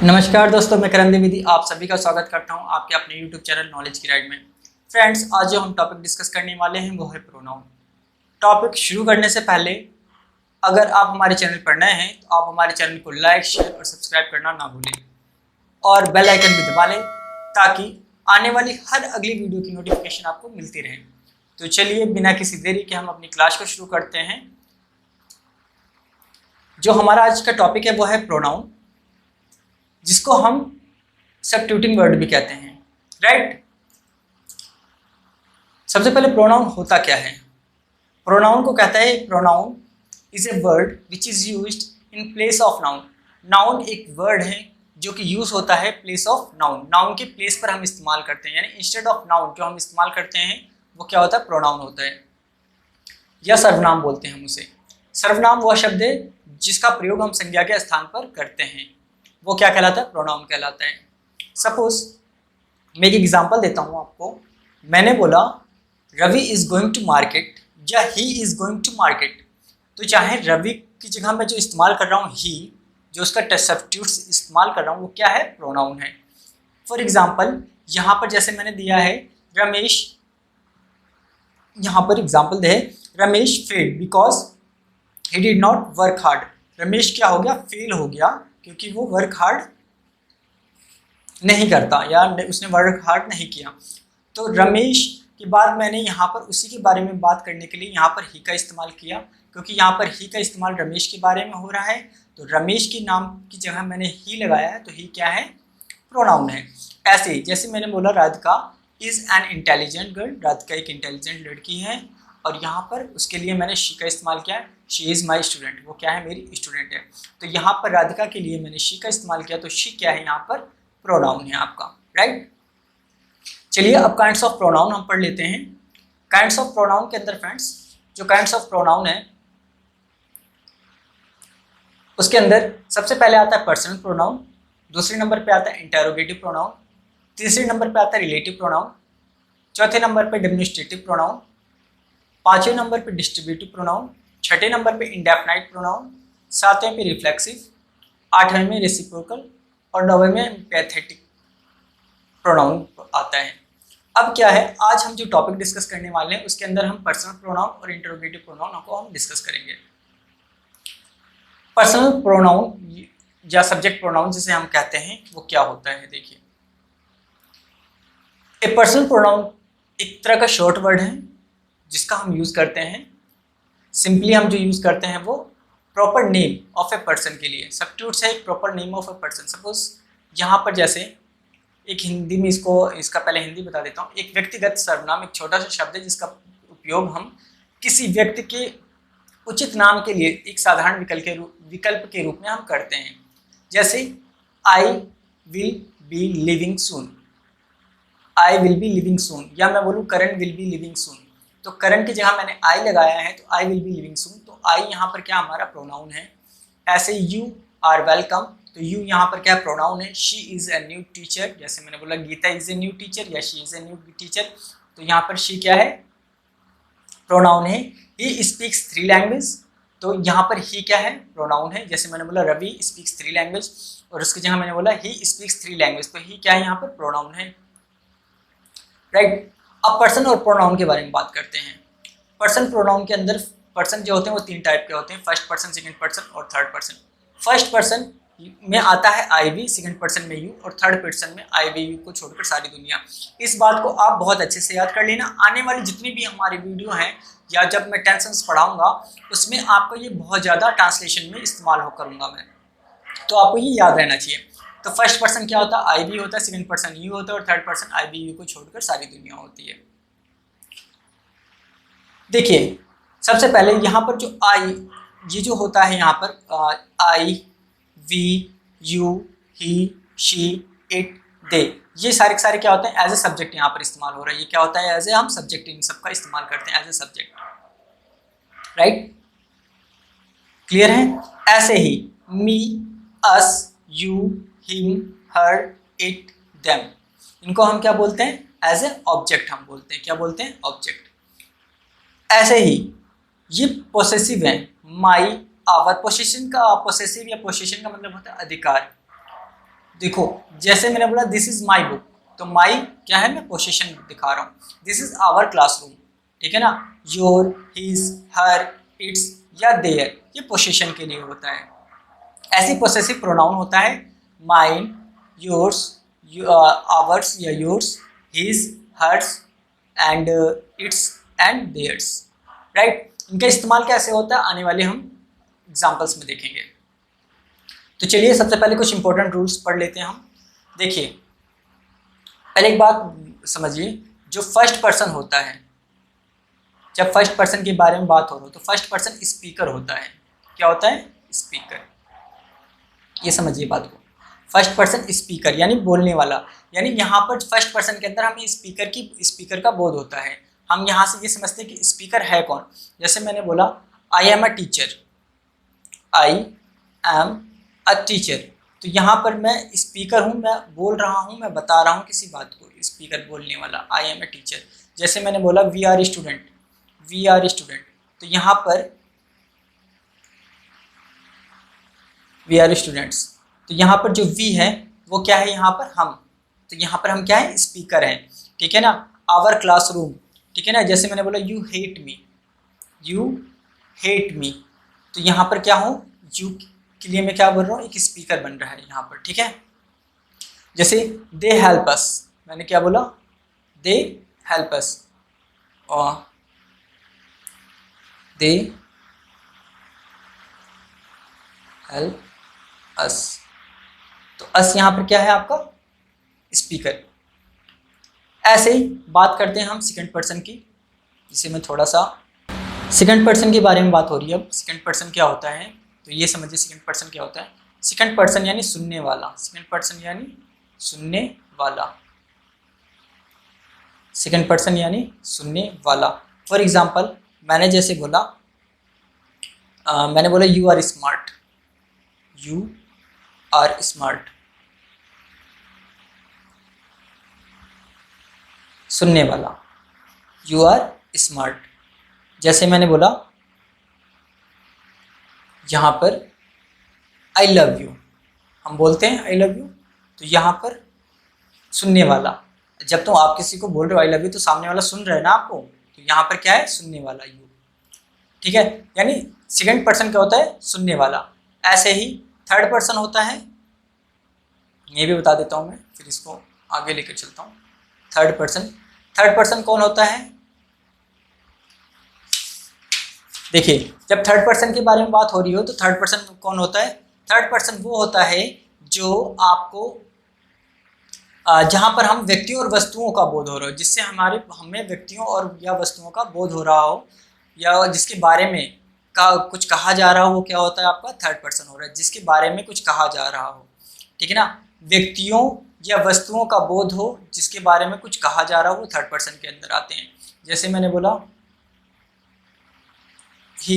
नमस्कार दोस्तों, मैं करण द्विवेदी आप सभी का स्वागत करता हूं आपके अपने YouTube चैनल नॉलेज की राइड में। फ्रेंड्स, आज जो हम टॉपिक डिस्कस करने वाले हैं वो है प्रोनाउन। टॉपिक शुरू करने से पहले अगर आप हमारे चैनल पर नए हैं तो आप हमारे चैनल को लाइक, शेयर और सब्सक्राइब करना ना भूलें और बेल आइकन भी दबा लें ताकि आने वाली हर अगली वीडियो की नोटिफिकेशन आपको मिलती रहे। तो चलिए बिना किसी देरी के हम अपनी क्लास को शुरू करते हैं। जो हमारा आज का टॉपिक है वो है प्रोनाउन, जिसको हम सब्स्टिट्यूटिंग वर्ड भी कहते हैं, राइट। सबसे पहले प्रोनाउन होता क्या है? प्रोनाउन को कहता है pronoun is a word which is used in place of noun. Noun एक वर्ड है जो कि यूज होता है प्लेस ऑफ नाउन। नाउन के प्लेस पर हम इस्तेमाल करते हैं, यानी इंस्टेड ऑफ नाउन जो हम इस्तेमाल करते हैं वो क्या होता है? प्रोनाउन होता है, या सर्वनाम बोलते हैं हम उसे। सर्वनाम वह शब्द है जिसका प्रयोग हम संज्ञा के स्थान पर करते हैं, वो क्या कहलाता है? प्रोनाउन कहलाता है। सपोज मैं एक एग्जांपल देता हूँ आपको। मैंने बोला Ravi is going to market या he is going to market, तो चाहे रवि की जगह मैं जो इस्तेमाल कर रहा हूँ ही, जो उसका सब्स्टिट्यूट इस्तेमाल कर रहा हूँ वो क्या है? प्रोनाउन है। फॉर एग्जाम्पल यहाँ पर जैसे मैंने दिया है रमेश, यहाँ पर example they Ramesh failed because he did not work hard. Ramesh क्या हो गया? फेल हो गया क्योंकि वो वर्क हार्ड नहीं करता या उसने वर्क हार्ड नहीं किया। तो रमेश के बाद मैंने यहाँ पर उसी के बारे में बात करने के लिए यहाँ पर ही का इस्तेमाल किया, क्योंकि यहाँ पर ही का इस्तेमाल रमेश के बारे में हो रहा है। तो रमेश के नाम की जगह मैंने ही लगाया है, तो ही क्या है? प्रोनाउन है। ऐसे ही जैसे मैंने बोला Radhika is an intelligent girl, Radhika एक इंटेलिजेंट लड़की है, और यहाँ पर उसके लिए मैंने शी का इस्तेमाल किया है, शी इज़ माई स्टूडेंट, वो क्या है? मेरी स्टूडेंट है। तो यहाँ पर राधिका के लिए मैंने शी का इस्तेमाल किया, तो शी क्या है? यहाँ पर प्रोनाउन है आपका, राइट। चलिए अब काइंड्स ऑफ प्रोनाउन हम पढ़ लेते हैं। काइंड्स ऑफ प्रोनाउन के अंदर फ्रेंड्स, जो काइंड्स ऑफ प्रोनाउन है उसके अंदर सबसे पहले आता है पर्सनल प्रोनाउन, दूसरे नंबर पे आता है इंटेरोगेटिव प्रोनाउन, तीसरे नंबर पे आता है रिलेटिव प्रोनाउन, चौथे नंबर पे डेमोन्स्ट्रेटिव प्रोनाउन, पांचवें नंबर पे डिस्ट्रीब्यूटिव प्रोनाउन, छठे नंबर पे इंडेफिनाइट प्रोनाउन, सातवें पे रिफ्लेक्सिव, आठवें में रेसिप्रोकल और नौवें में पैथेटिक प्रोनाउन आता है। अब क्या है, आज हम जो टॉपिक डिस्कस करने वाले हैं उसके अंदर हम पर्सनल प्रोनाउन और इंटरोगेटिव प्रोनाउन को हम डिस्कस करेंगे। पर्सनल प्रोनाउन या सब्जेक्ट प्रोनाउन जिसे हम कहते हैं वो क्या होता है? देखिए, ए पर्सनल प्रोनाउन एक तरह का शॉर्ट वर्ड है जिसका हम यूज करते हैं। सिंपली हम जो यूज करते हैं वो proper name of a person के लिए। सब्स्टिट्यूट है एक proper name of a person. Suppose यहाँ पर जैसे एक हिंदी में इसका पहले हिंदी बता देता हूँ। एक व्यक्तिगत सर्वनाम एक छोटा सा शब्द है जिसका उपयोग हम किसी व्यक्ति के उचित नाम के लिए एक साधारण विकल्प के रूप में हम करते हैं। जैसे I will be living soon, I will be living soon, या मैं बोलूँ Karan will be living soon, तो करण की जगह मैंने आई लगाया है तो I will be living soon, तो आई यहाँ पर क्या हमारा प्रोनाउन है। ऐसे यू आर वेलकम, तो यू यहाँ पर क्या प्रोनाउन है। She is a new teacher, जैसे मैंने बोला Geeta is a new teacher या she is a new teacher, तो यहाँ पर शी क्या है? प्रोनाउन है। ही स्पीक्स 3 लैंग्वेज, तो यहाँ पर ही क्या है? प्रोनाउन है। जैसे मैंने बोला रवि स्पीक्स 3 लैंग्वेज और उसकी जगह मैंने बोला ही स्पीक्स 3 लैंग्वेज, तो ही क्या है? यहाँ पर प्रोनाउन है, राइट। अब पर्सन और प्रोनाउन के बारे में बात करते हैं। पर्सन प्रोनाउन के अंदर पर्सन जो होते हैं वो 3 टाइप के होते हैं, फर्स्ट पर्सन, सेकंड पर्सन और थर्ड पर्सन। फर्स्ट पर्सन में आता है आई वी, सेकंड पर्सन में यू और थर्ड पर्सन में आई वी यू को छोड़कर सारी दुनिया। इस बात को आप बहुत अच्छे से याद कर लेना। आने वाली जितनी भी हमारी वीडियो हैं या जब मैं टेंसेस पढ़ाऊंगा उसमें आपको ये बहुत ज़्यादा ट्रांसलेशन में इस्तेमाल हो करूँगा मैं, तो आपको ये याद रहना चाहिए। तो फर्स्ट पर्सन क्या होता है? आई वी होता है, सेकंड पर्सन यू होता है और third person I we you को छोड़कर सारी दुनिया होती है। देखिए सबसे पहले यहाँ पर जो आई, ये जो होता है यहाँ पर I we you he she it they, ये सारे के सारे क्या होते हैं? एज ए सब्जेक्ट यहाँ पर इस्तेमाल हो रहा है। ये क्या होता है? एज ए हम सब्जेक्ट इन सबका इस्तेमाल करते हैं as a subject, right. Clear है? ऐसे ही me, us, you, him, her, it, them, इनको हम क्या बोलते हैं? एज ए ऑब्जेक्ट हम बोलते हैं। क्या बोलते हैं? ऑब्जेक्ट। ऐसे ही ये पोसेसिव है, माई, आवर। पोसेसिव या पोसेशन का मतलब होता है अधिकार। देखो जैसे मैंने बोला दिस इज माई बुक, तो माई क्या है, मैं पोजीशन दिखा रहा हूँ। दिस इज आवर क्लासरूम, ठीक है ना। योर, हिज, हर, इट्स या देयर, ये पोजीशन के लिए होता है। ऐसी पोसेसिव प्रोनाउन होता है माइन, योर्स, आवर्स या yours, his, hers and its and theirs, right. इनका इस्तेमाल कैसे होता है आने वाले हम एग्जाम्पल्स में देखेंगे। तो चलिए सबसे पहले कुछ इंपॉर्टेंट रूल्स पढ़ लेते हैं हम। देखिए पहले एक बात समझिए, जो फर्स्ट पर्सन होता है, जब फर्स्ट पर्सन के बारे में बात हो रही हो तो फर्स्ट पर्सन स्पीकर होता है। क्या होता है? स्पीकर। ये समझिए बात को, फर्स्ट पर्सन स्पीकर यानी बोलने वाला, यानी यहाँ पर फर्स्ट पर्सन के अंदर हमें स्पीकर का बोध होता है। हम यहाँ से ये समझते हैं कि स्पीकर है कौन। जैसे मैंने बोला I am a teacher, I am a teacher, तो यहाँ पर मैं स्पीकर हूँ, मैं बोल रहा हूँ, मैं बता रहा हूँ किसी बात को, स्पीकर बोलने वाला आई एम अ टीचर। जैसे मैंने बोला we are student, we are student, तो यहाँ पर वी आर स्टूडेंट्स, तो यहाँ पर जो वी है वो क्या है, यहाँ पर हम, तो यहाँ पर हम क्या है, स्पीकर हैं, ठीक है ना। आवर क्लासरूम, ठीक है ना। जैसे मैंने बोला you hate me, you hate me, तो यहाँ पर क्या हूँ, यू के लिए मैं क्या बोल रहा हूँ, एक स्पीकर बन रहा है यहाँ पर, ठीक है। जैसे दे हेल्प अस, मैंने क्या बोला, दे हेल्प अस, और दे हेल्प अस, तो अस यहाँ पर क्या है आपका, स्पीकर। ऐसे ही बात करते हैं हम सेकंड पर्सन की, जिसे मैं थोड़ा सा, सेकंड पर्सन के बारे में बात हो रही है अब। सेकंड पर्सन क्या होता है, तो ये समझिए सेकंड पर्सन क्या होता है। सेकंड पर्सन यानी सुनने वाला, सेकंड पर्सन यानी सुनने वाला, सेकंड पर्सन यानी सुनने वाला। फॉर एग्जाम्पल मैंने जैसे बोला मैंने बोला you are smart, you are smart, सुनने वाला, यू आर स्मार्ट। जैसे मैंने बोला यहाँ पर आई लव यू, हम बोलते हैं आई लव यू, तो यहाँ पर सुनने वाला, जब तो आप किसी को बोल रहे हो आई लव यू तो सामने वाला सुन रहा है ना आपको, तो यहाँ पर क्या है, सुनने वाला यू, ठीक है। यानी सेकंड पर्सन क्या होता है, सुनने वाला। ऐसे ही थर्ड पर्सन होता है, ये भी बता देता हूँ मैं, फिर इसको आगे लेकर चलता हूँ। थर्ड पर्सन, थर्ड पर्सन कौन होता है, देखिए जब थर्ड पर्सन के बारे में बात हो रही हो तो थर्ड पर्सन कौन होता है, थर्ड पर्सन वो होता है जो आपको जहाँ पर हम व्यक्तियों और वस्तुओं का बोध हो रहा हो, जिससे हमें व्यक्तियों और या वस्तुओं का बोध हो रहा हो, या जिसके बारे में कुछ कहा जा रहा हो, वो क्या होता है आपका, थर्ड पर्सन हो रहा है, जिसके बारे में कुछ कहा जा रहा हो, ठीक है ना। व्यक्तियों या वस्तुओं का बोध हो जिसके बारे में कुछ कहा जा रहा हो, वो थर्ड पर्सन के अंदर आते हैं। जैसे मैंने बोला he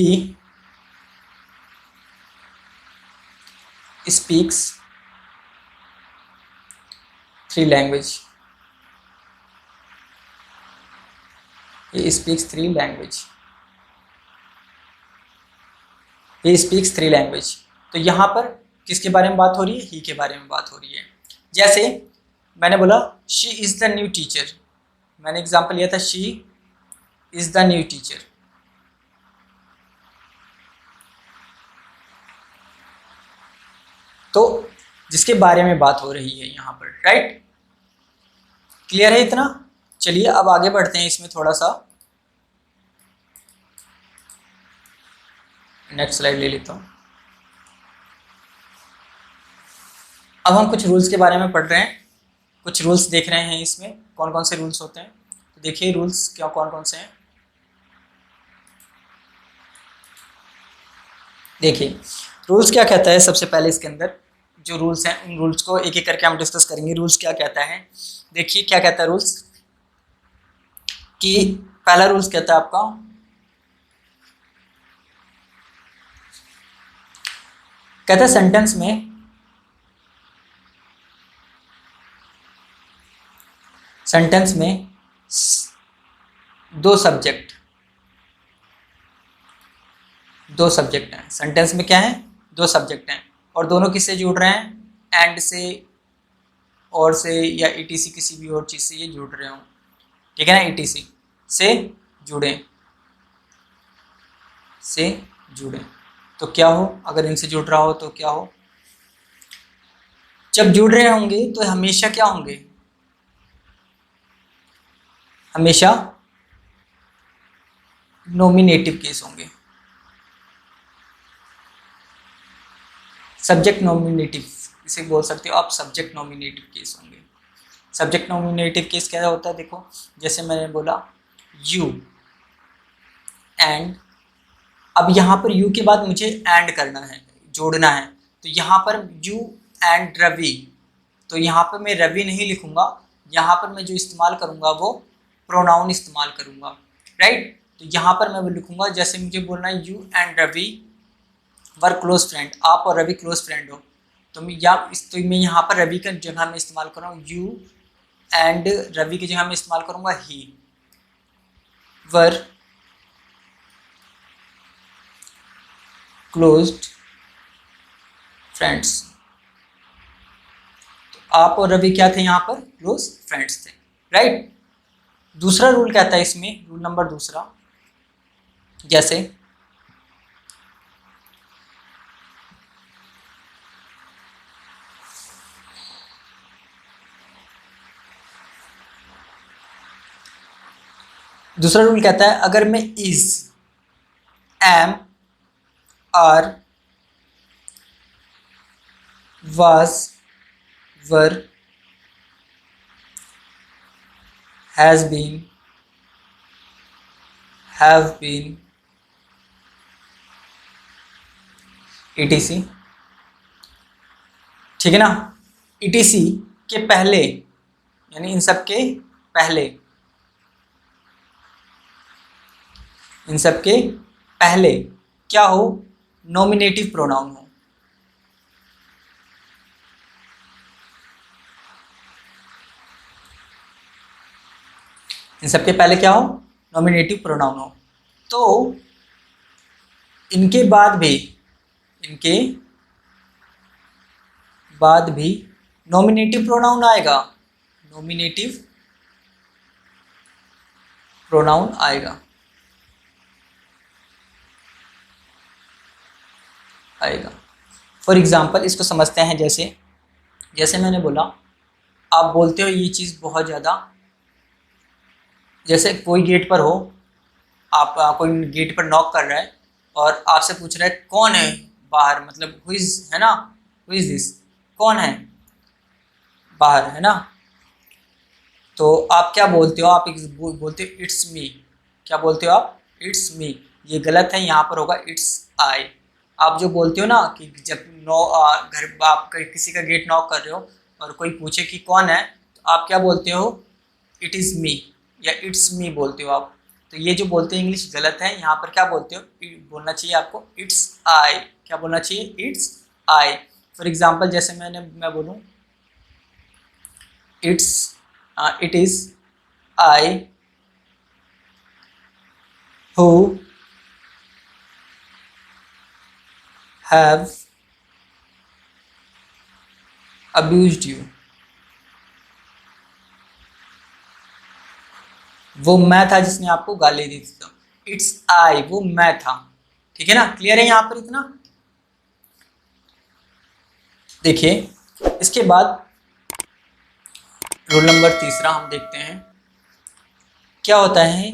speaks 3 language, he speaks 3 language, he speaks 3 language, तो यहाँ पर किसके बारे में बात हो रही है, ही के बारे में बात हो रही है। जैसे मैंने बोला she is the new teacher, मैंने एग्जांपल लिया था she is the new teacher, तो जिसके बारे में बात हो रही है यहाँ पर, राइट। क्लियर है इतना? चलिए अब आगे बढ़ते हैं इसमें थोड़ा सा, नेक्स्ट स्लाइड ले लेता हूँ। अब हम कुछ रूल्स के बारे में पढ़ रहे हैं, कुछ रूल्स देख रहे हैं इसमें कौन कौन से रूल्स होते हैं। तो देखिए रूल्स क्या कौन कौन से हैं। देखिए रूल्स क्या कहता है, सबसे पहले इसके अंदर जो रूल्स हैं उन रूल्स को एक एक करके हम डिस्कस करेंगे। रूल्स क्या कहता है, देखिए क्या कहता है रूल्स, कि पहला रूल्स कहता है आपका कहता है सेंटेंस में 2 सब्जेक्ट हैं। सेंटेंस में क्या है, 2 सब्जेक्ट हैं, और दोनों किससे जुड़ रहे हैं, एंड से और से या ईटीसी किसी भी और चीज़ से ये जुड़ रहे हों, ठीक है ना, ईटीसी से जुड़े, से जुड़े, तो क्या हो, अगर इनसे जुड़ रहा हो तो क्या हो, जब जुड़ रहे होंगे तो हमेशा क्या होंगे, हमेशा नॉमिनेटिव केस होंगे, सब्जेक्ट नॉमिनेटिव इसे बोल सकते हो आप, सब्जेक्ट नॉमिनेटिव केस होंगे। सब्जेक्ट नॉमिनेटिव केस क्या होता है, देखो जैसे मैंने बोला यू एंड, अब यहाँ पर यू के बाद मुझे एंड करना है, जोड़ना है, तो यहाँ पर यू एंड रवि, तो यहाँ पर मैं रवि नहीं लिखूंगा, यहाँ पर मैं जो इस्तेमाल करूँगा वो प्रोनाउन इस्तेमाल करूँगा, राइट। तो यहाँ पर मैं वो लिखूंगा, जैसे मुझे बोलना है you and Ravi were close friend, आप और रवि क्लोज फ्रेंड हो, तो मैं यहाँ पर रवि का जगह में इस्तेमाल कर रहा हूँ यू एंड रवि की जगह में इस्तेमाल करूँगा ही वर क्लोज्ड फ्रेंड्स, तो आप और रवि क्या थे यहाँ पर, क्लोज फ्रेंड्स थे, राइट। दूसरा रूल कहता है इसमें, रूल नंबर दूसरा, जैसे दूसरा रूल कहता है अगर मैं is, am, are, was, were, has been, have been, ETC, ठीक है ना, ईटीसी के पहले, यानी इन सब के पहले, इन सब के पहले क्या हो, नॉमिनेटिव प्रोनाउन हो, इन सब के पहले क्या हो, नॉमिनेटिव प्रोनाउन हो, तो इनके बाद भी, इनके बाद भी नॉमिनेटिव प्रोनाउन आएगा, नॉमिनेटिव प्रोनाउन आएगा, आएगा। फॉर एग्जाम्पल इसको समझते हैं, जैसे जैसे मैंने बोला, आप बोलते हो ये चीज़ बहुत ज़्यादा, जैसे कोई गेट पर हो, आप कोई गेट पर नॉक कर रहा है और आपसे पूछ रहा है कौन है बाहर, मतलब हु इज़, है ना, हु इज़ दिस, कौन है बाहर, है ना, तो आप क्या बोलते हो, आप बोलते हो इट्स मी, क्या बोलते हो आप, इट्स मी, ये गलत है, यहाँ पर होगा इट्स आई। आप जो बोलते हो ना कि जब घर आप किसी का गेट नॉक कर रहे हो और कोई पूछे कि कौन है, तो आप क्या बोलते हो, इट इज़ मी या इट्स मी बोलते हो आप, तो ये जो बोलते हैं इंग्लिश गलत है, यहाँ पर क्या बोलते हो, बोलना चाहिए आपको इट्स आई, क्या बोलना चाहिए, इट्स आई। फॉर एग्जाम्पल जैसे मैं बोलूँ it is I who have abused you, वो मैं था जिसने आपको गाली दी थी, तो इट्स आई, वो मैं था, ठीक है ना, क्लियर है यहाँ पर इतना। देखिए इसके बाद रूल नंबर तीसरा हम देखते हैं, क्या होता है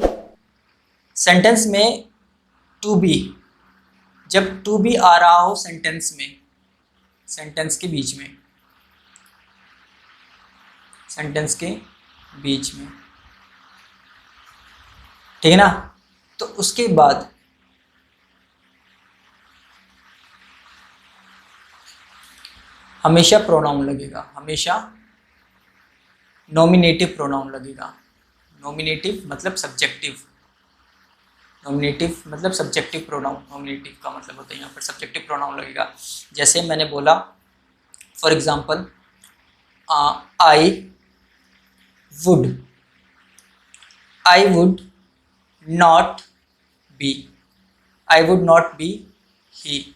सेंटेंस में टू बी, जब टू बी आ रहा हो सेंटेंस में, सेंटेंस के बीच में, सेंटेंस के बीच में, ठीक है ना, तो उसके बाद हमेशा प्रोनाउन लगेगा, हमेशा नॉमिनेटिव प्रोनाउन लगेगा, नॉमिनेटिव मतलब सब्जेक्टिव, नॉमिनेटिव मतलब सब्जेक्टिव प्रोनाउन, नॉमिनेटिव का मतलब होता है यहाँ पर सब्जेक्टिव प्रोनाउन लगेगा। जैसे मैंने बोला for example I would not be, I would not be he,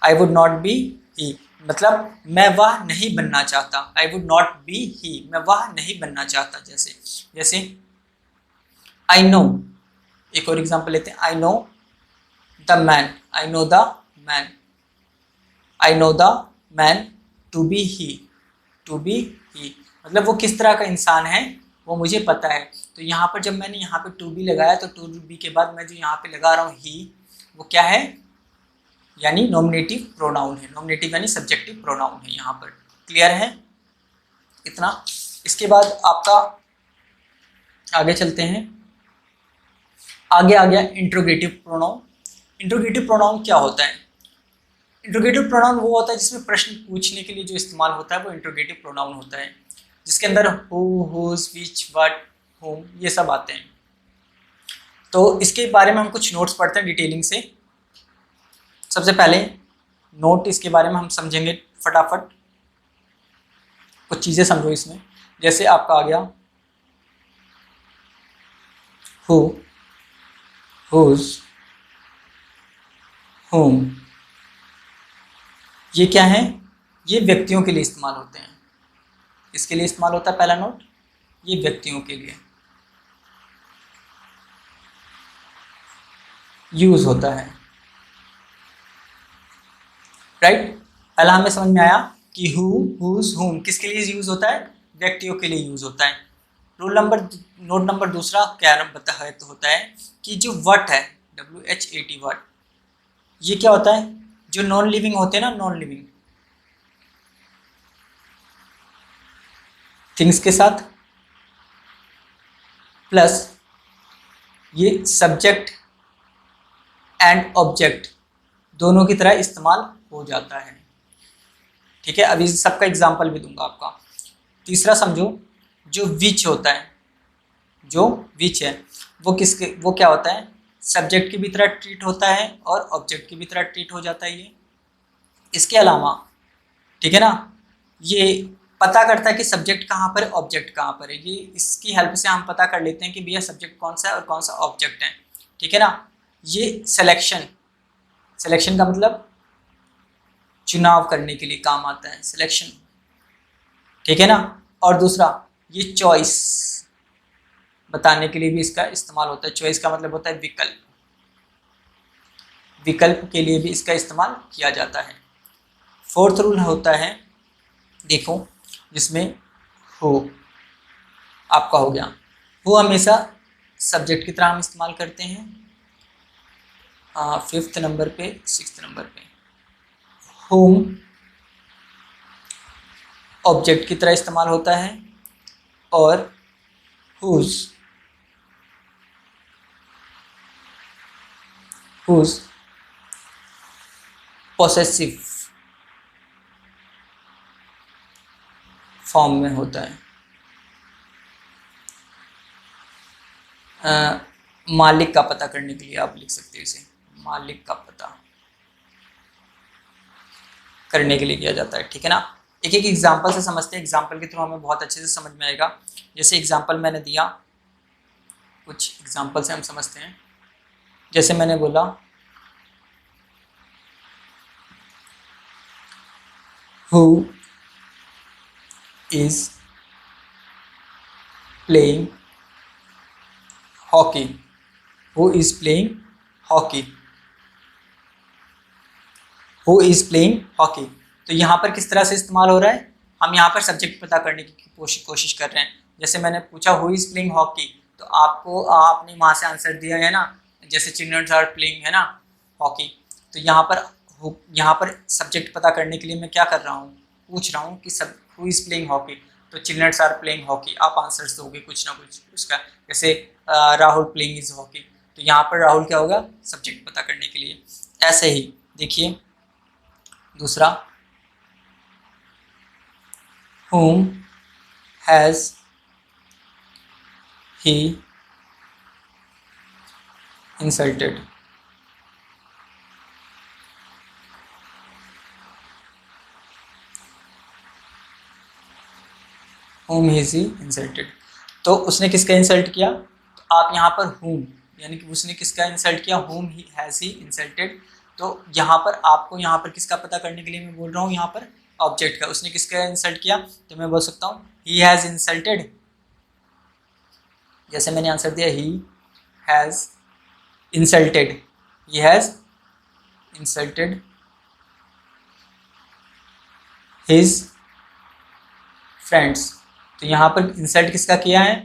I would not be he, मतलब मैं वह नहीं बनना चाहता, I would not be he, मैं वह नहीं बनना चाहता। जैसे जैसे आई नो, एक और एग्जांपल लेते हैं, I know the man, I know the man, I know the man to be he, to be he, मतलब वो किस तरह का इंसान है वो मुझे पता है। तो यहाँ पर जब मैंने यहाँ पे टू बी लगाया तो टू बी के बाद मैं जो यहाँ पे लगा रहा हूँ ही, वो क्या है, यानी नॉमिनेटिव प्रोनाउन है। नॉमिनेटिव यानी सब्जेक्टिव प्रोनाउन है यहाँ पर। क्लियर है इतना? इसके बाद आपका आगे चलते हैं। आगे आ गया इंट्रोगेटिव प्रोनाउन। इंट्रोगेटिव प्रोनाउन क्या होता है? इंट्रोगेटिव प्रोनाउन वो होता है जिसमें प्रश्न पूछने के लिए जो इस्तेमाल होता है वो इंट्रोगेटिव प्रोनाउन होता है, जिसके अंदर who, whose, which, what, whom ये सब आते हैं। तो इसके बारे में हम कुछ नोट्स पढ़ते हैं डिटेलिंग से। सबसे पहले नोट इसके बारे में हम समझेंगे फटाफट, कुछ चीज़ें समझो इसमें। जैसे आपका आ गया हु, हुज, होम, ये क्या है? ये व्यक्तियों के लिए इस्तेमाल होते हैं। इसके लिए इस्तेमाल होता है पहला नोट, ये व्यक्तियों के लिए यूज होता है। राइट? पहला हमें समझ में आया कि हु, हुज, हुम किसके लिए यूज होता है? व्यक्तियों के लिए यूज होता है। नोट नंबर दूसरा क्या होता है कि जो वट है, WHAT वट, ये क्या होता है? जो नॉन लिविंग होते हैं ना, नॉन लिविंग थिंग्स के साथ प्लस ये सब्जेक्ट एंड ऑब्जेक्ट दोनों की तरह इस्तेमाल हो जाता है। ठीक है, अभी सबका एग्जाम्पल भी दूंगा आपका। तीसरा समझो, जो विच होता है, जो विच है वो क्या होता है? सब्जेक्ट की भी तरह ट्रीट होता है और ऑब्जेक्ट की भी तरह ट्रीट हो जाता है ये। इसके अलावा ठीक है ना, ये पता करता है कि सब्जेक्ट कहाँ पर है, ऑब्जेक्ट कहाँ पर है। ये इसकी हेल्प से हम पता कर लेते हैं कि भैया सब्जेक्ट कौन सा है और कौन सा ऑब्जेक्ट है। ठीक है ना, ये सिलेक्शन का मतलब चुनाव करने के लिए काम आता है, सिलेक्शन। ठीक है ना, और दूसरा ये चॉइस बताने के लिए भी इसका इस्तेमाल होता है। चॉइस का मतलब होता है विकल्प, विकल्प के लिए भी इसका इस्तेमाल किया जाता है। फोर्थ रूल होता है, देखो, जिसमें हो आपका हो गया, वो हमेशा सब्जेक्ट की तरह हम इस्तेमाल करते हैं। फिफ्थ नंबर पे, सिक्स्थ नंबर पे होम ऑब्जेक्ट की तरह इस्तेमाल होता है और हुज पोसेसिव फॉर्म में होता है। मालिक का पता करने के लिए आप लिख सकते हो इसे, मालिक का पता करने के लिए किया जाता है। ठीक है ना, एक एक एग्जाम्पल से समझते हैं, एग्जाम्पल के थ्रू हमें बहुत अच्छे से समझ में आएगा। जैसे एग्जाम्पल मैंने दिया, कुछ एग्जाम्पल से हम समझते हैं। जैसे मैंने बोला who is playing hockey, who is playing hockey, who is playing hockey. तो यहाँ पर किस तरह से इस्तेमाल हो रहा है? हम यहाँ पर सब्जेक्ट पता करने की कोशिश कर रहे हैं। जैसे मैंने पूछा हु इज प्लेइंग हॉकी, तो आपने वहाँ से आंसर दिया है ना, जैसे चिल्ड्रंस आर प्लेइंग है ना हॉकी। तो यहाँ पर सब्जेक्ट पता करने के लिए मैं क्या कर रहा हूँ, पूछ रहा हूँ कि सब हु इज प्लेइंग हॉकी, तो चिल्ड्रंस आर प्लेइंग हॉकी, आप आंसर्स दोगे कुछ ना कुछ उसका। जैसे राहुल प्लेइंग इज हॉकी, तो यहाँ पर राहुल क्या होगा, सब्जेक्ट पता करने के लिए। ऐसे ही देखिए दूसरा, whom has he insulted, whom has he insulted, तो उसने किसका इंसल्ट किया? तो आप यहाँ पर whom यानी कि उसने किसका इंसल्ट किया, whom he has he insulted, तो यहाँ पर आपको यहाँ पर किसका पता करने के लिए मैं बोल रहा हूँ, यहाँ पर ऑब्जेक्ट का। उसने किसका इंसल्ट किया, तो मैं बोल सकता हूँ ही हैज़ इंसल्टेड। जैसे मैंने आंसर दिया he has insulted, he has insulted his friends. तो यहाँ पर इंसल्ट किसका किया है,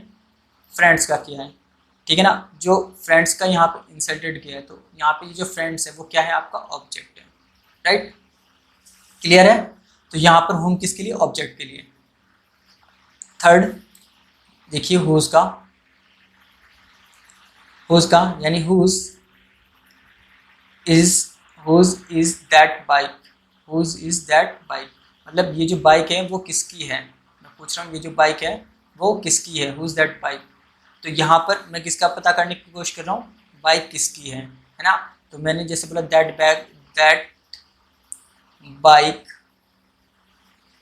फ्रेंड्स का किया है, ठीक है ना। जो फ्रेंड्स का यहाँ पर इंसल्टेड किया है, तो यहाँ पे जो फ्रेंड्स है वो क्या है, आपका ऑब्जेक्ट है, राइट, क्लियर है। तो यहाँ पर होम किसके लिए, ऑब्जेक्ट के लिए। थर्ड देखिए हुज का, यानी whose is that bike, whose is that bike, मतलब ये जो बाइक है वो किसकी है, मैं पूछ रहा हूँ ये जो बाइक है वो किसकी है, हुज दैट बाइक। तो यहाँ पर मैं किसका पता करने की कोशिश कर रहा हूँ, बाइक किसकी है ना। तो मैंने जैसे बोला दैट बाइक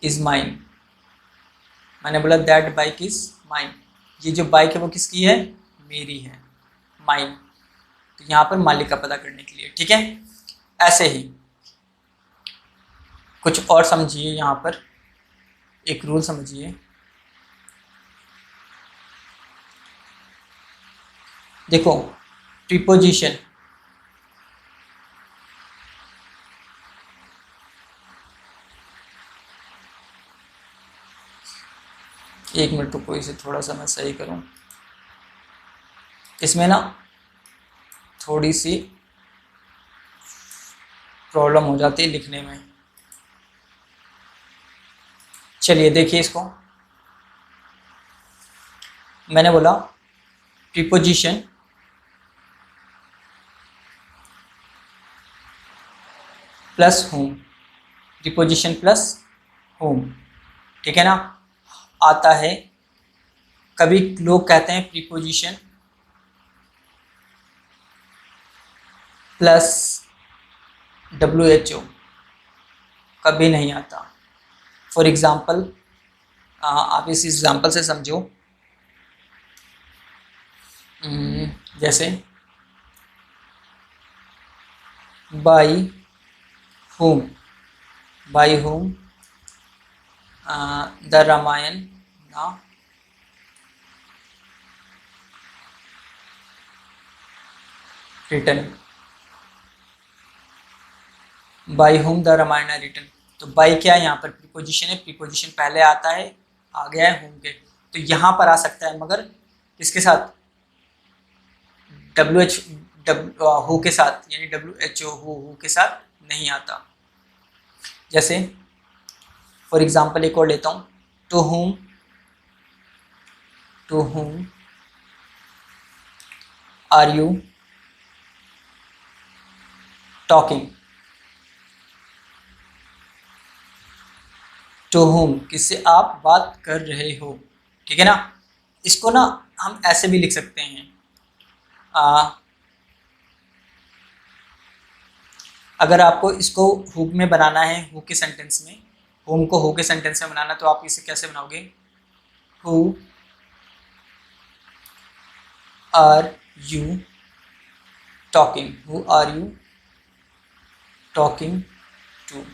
इज माइन, मैंने बोला दैट बाइक इज माइन, ये जो बाइक है वो किसकी है, मेरी है, माइन। तो यहाँ पर मालिक का पता करने के लिए, ठीक है। ऐसे ही कुछ और समझिए, यहाँ पर एक रूल समझिए। देखो प्रीपोजिशन, एक मिनट रुको, इसे थोड़ा सा मैं सही करूं, इसमें ना थोड़ी सी प्रॉब्लम हो जाती है लिखने में। चलिए देखिए इसको, मैंने बोला preposition plus home, preposition plus home, ठीक है ना। आता है, कभी लोग कहते हैं प्रीपोजिशन प्लस WHO, कभी नहीं आता। फॉर एग्ज़ाम्पल आप इस एग्ज़ाम्पल से समझो, जैसे बाई होम, द रामायण ना written, by whom the Ramayana written. तो बाई क्या है, यहाँ पर प्रीपोजिशन है, प्रीपोजिशन पहले आता है, आ गया है होम के, तो यहाँ पर आ सकता है, मगर किसके साथ, हु के साथ, यानी WHO हु के साथ नहीं आता। जैसे फॉर एग्जांपल एक और लेता हूँ, to whom are you talking, to whom किससे आप बात कर रहे हो, ठीक है ना। इसको ना हम ऐसे भी लिख सकते हैं, अगर आपको इसको हुक में बनाना है, हु के सेंटेंस में, होम को हु के सेंटेंस में बनाना, तो आप इसे कैसे बनाओगे, who are you talking, who are you talking to,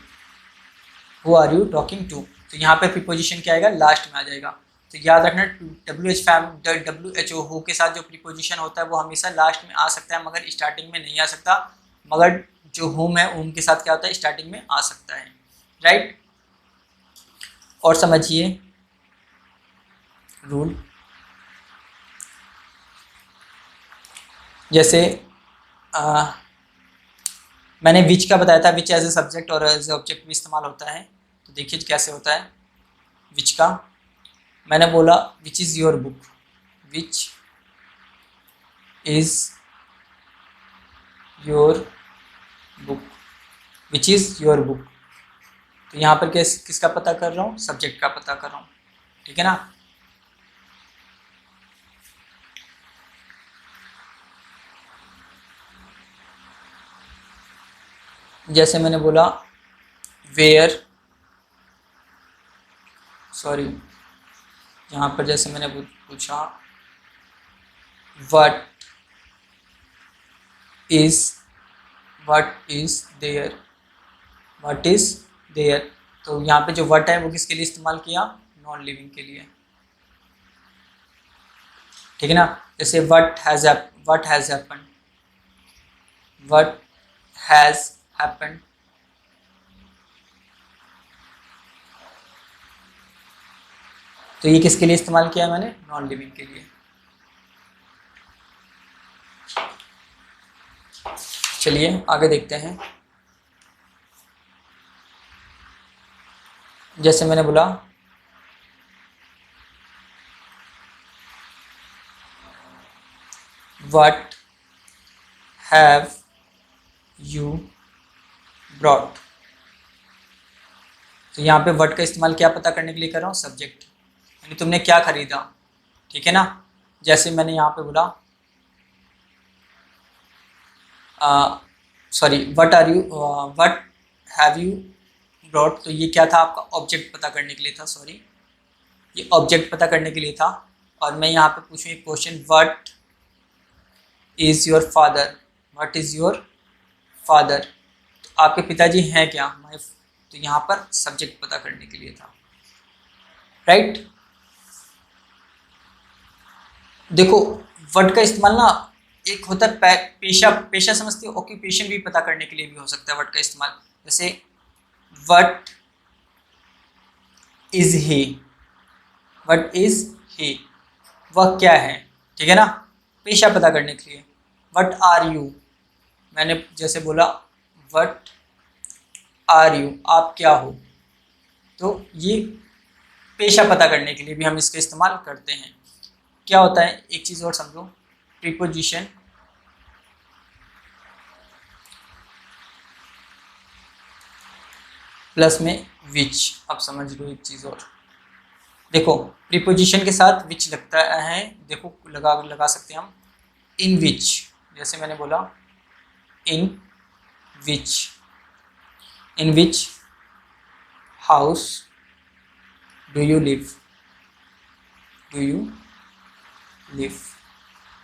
who are you talking to. तो यहाँ पे प्रीपोजिशन क्या आएगा, लास्ट में आ जाएगा। तो याद रखना WHO हु के साथ जो प्रीपोजिशन होता है वो हमेशा लास्ट में आ सकता है, मगर स्टार्टिंग में नहीं आ सकता। मगर जो होम है, होम के साथ क्या होता है, स्टार्टिंग में आ सकता है, राइट। और समझिए रूल, जैसे मैंने विच का बताया था, विच एज ए सब्जेक्ट और एज ए ऑब्जेक्ट भी इस्तेमाल होता है। तो देखिए कैसे होता है विच का, मैंने बोला which is your book, which is your book, which is your book. तो यहाँ पर किसका पता कर रहा हूँ, सब्जेक्ट का पता कर रहा हूँ, ठीक है ना। जैसे मैंने बोला वेयर, सॉरी यहाँ पर जैसे मैंने पूछा what is what is there, what is there. तो यहाँ पे जो व्हाट है वो किसके लिए इस्तेमाल किया, नॉन लिविंग के लिए, ठीक है ना। जैसे what has happen, what has happen, तो ये किसके लिए इस्तेमाल किया मैंने, नॉन लिविंग के लिए। चलिए आगे देखते हैं। जैसे मैंने बोला व्हाट हैव यू ब्रॉट, तो यहाँ पे व्हाट का इस्तेमाल क्या पता करने के लिए कर रहा हूँ, सब्जेक्ट, यानी तुमने क्या खरीदा, ठीक है ना। जैसे मैंने यहाँ पे बोला sorry what are you, what have you brought, तो ये क्या था आपका, ऑब्जेक्ट पता करने के लिए था, सॉरी ये ऑब्जेक्ट पता करने के लिए था। और मैं यहाँ पे पूछूँ एक question, what is your father, what is your father, तो आपके पिताजी हैं क्या, माय, तो यहाँ पर सब्जेक्ट पता करने के लिए था, राइट। देखो वर्ड का इस्तेमाल ना, एक होता है पेशा, पेशा समझते हो, ऑक्यूपेशन भी पता करने के लिए भी हो सकता है वर्ड का इस्तेमाल। जैसे what is he, what is he, वह क्या है, ठीक है ना, पेशा पता करने के लिए। व्हाट आर यू, मैंने जैसे बोला व्हाट आर यू, आप क्या हो, तो ये पेशा पता करने के लिए भी हम इसका इस्तेमाल करते हैं। क्या होता है, एक चीज़ और समझो, प्रीपोजिशन प्लस में विच, अब समझ लो एक चीज़ और, देखो प्रीपोजिशन के साथ विच लगता है, देखो लगा सकते हैं हम, इन विच, जैसे मैंने बोला in which, in which house do you live, do you live,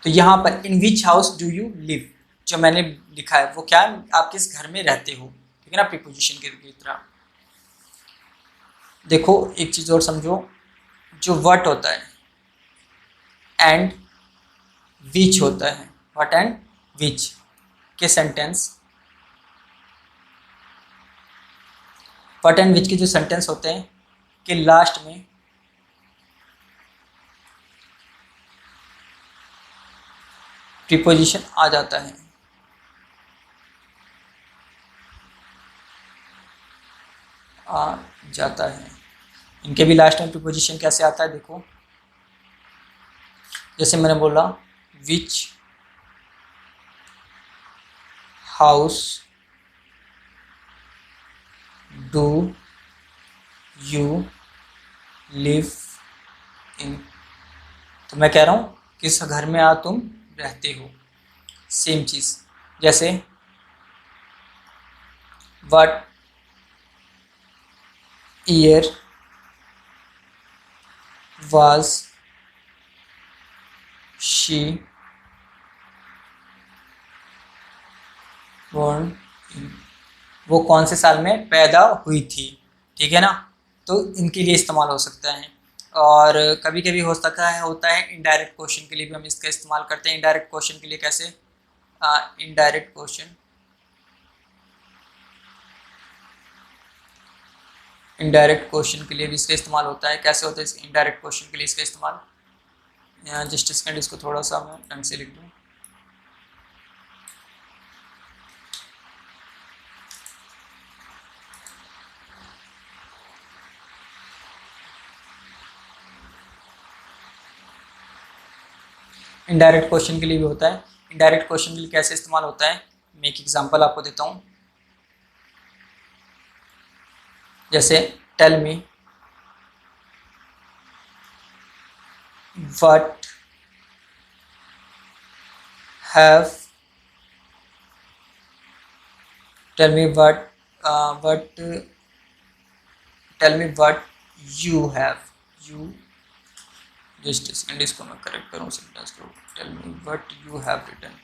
तो यहाँ पर in which house do you live जो मैंने लिखा है वो क्या है, आप किस घर में रहते हो, ठीक है ना, प्रीपोजिशन की तरह। देखो एक चीज़ और समझो, जो व्हाट होता है एंड विच होता है, व्हाट एंड विच के सेंटेंस, व्हाट एंड विच के जो सेंटेंस होते हैं कि लास्ट में प्रीपोजिशन आ जाता है, आ जाता है, इनके भी लास्ट में प्रीपोजिशन कैसे आता है, देखो जैसे मैंने बोला विच house do you live in, तो मैं कह रहा हूँ किस घर में तुम रहते हो। सेम चीज़ जैसे what year was she born in, वो कौन से साल में पैदा हुई थी, ठीक है ना, तो इनके लिए इस्तेमाल हो सकता है। और कभी कभी हो सकता है, होता है इनडायरेक्ट क्वेश्चन के लिए भी हम इसका इस्तेमाल करते हैं। इनडायरेक्ट क्वेश्चन के लिए कैसे, इनडायरेक्ट क्वेश्चन, इनडायरेक्ट क्वेश्चन के लिए भी इसका इस्तेमाल होता है। कैसे होता है इनडायरेक्ट क्वेश्चन के लिए इसका इस्तेमाल, जस्ट सेकंड इसको थोड़ा सा मैं ढंग से लिख दूँ। इनडायरेक्ट क्वेश्चन के लिए भी होता है। इनडायरेक्ट क्वेश्चन के लिए कैसे इस्तेमाल होता है, मैं एक एग्जांपल आपको देता हूँ। जैसे tell me what have, tell me what, what, tell me what you have, you, just second इसको मैं करेक्ट करूँ सेंटेंस को, tell me what you have written,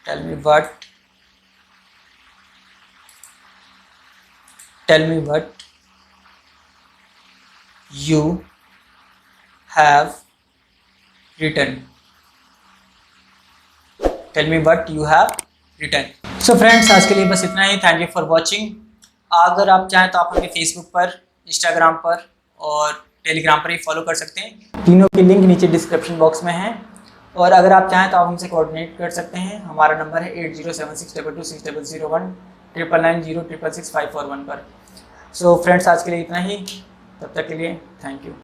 tell me what tell me what you have written. Tell me what you have written. So friends, आज के लिए बस इतना ही। Thank you for watching. अगर आप चाहें तो आप हमें फेसबुक पर, इंस्टाग्राम पर और टेलीग्राम पर ही फॉलो कर सकते हैं। तीनों की लिंक नीचे डिस्क्रिप्शन बॉक्स में है। और अगर आप चाहें तो आप हमसे कोऑर्डिनेट कर सकते हैं। हमारा नंबर है 8076226001 990666541 पर। सो फ्रेंड्स, आज के लिए इतना ही। तब तक के लिए थैंक यू।